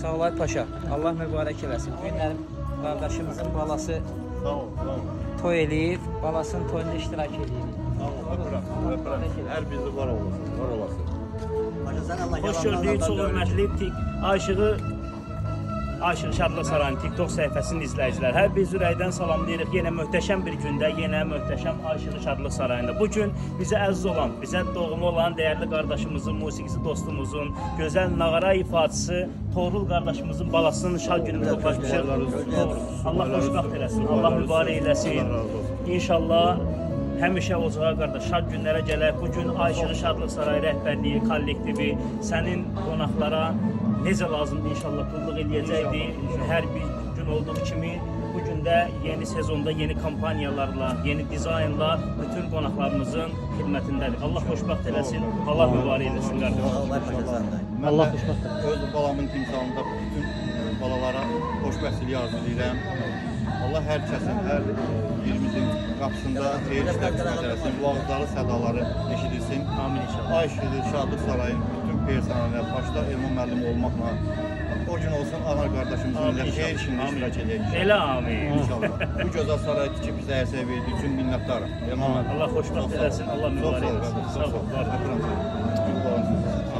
Sağ ol Paşa. Allah mübarək eləsin. Bu günlərim qardaşımızın balası Sağ ol, sağ ol. toy eləyib, balasının toyunda iştirak eləyib. Sağ ol, öpürəm. Hər bizi var olasın, var olasın. Hoş gördük, çox hörmətli Aşıq Şadlıq Sarayı'nın TikTok səhifəsinin izləyicilər. Hər bir ürəkdən salamlayırıq. Yenə möhtəşəm bir gündə, yenə möhtəşəm Aşıq Şadlıq Sarayı'nda. Bugün bizə əziz olan, bizə doğma olan dəyərli qardaşımızın, musiqisi dostumuzun, gözəl nağara ifaçısı Toğrul qardaşımızın balasının şad gününü toplaşmışıq. Allah xoşbəxt eləsin, Allah mübarək eləsin. İnşallah həmişə ocağa qardaş şad günlərə gələk. Bugün Aşıq Şadlıq Sarayı rəhbərliyi, kollektivi sənin qonaqlara necə lazımdır inşallah qulluq eləyəcəkdir. Hər bir gün olduğu kimi bugün də yeni sezonda yeni kampanyalarla, yeni dizaynla bütün qonaqlarımızın xidmətindədir. Allah xoşbəxt eləsin, Allah mübarək eləsin qardaşım. Allah xoşbəxt eləsin. Öz balamın timsalında bütün balalara xoşbəxtlik arzu edirəm. Allah hər kəsin, hər birimizin qapısında xeyir işlər qismət eləsin, duaları, sədaları eşidilsin. Amin inşallah. Aşıq Şadlıq Sarayı'nın bütün personelə, başda Elman müəllim olmaqla o gün olsun Anar qardaşımızın ilə xeyir işində iştirak edək. Elə amin. İnşallah. Bu gözəl sarayı tikib bizə ərsəyə verdiyi üçün minnətdarım. Elman müəllim. Allah xoşbəxt eləsin, Allah mübarək eləsin. Sağ ol. Öpürəm səni.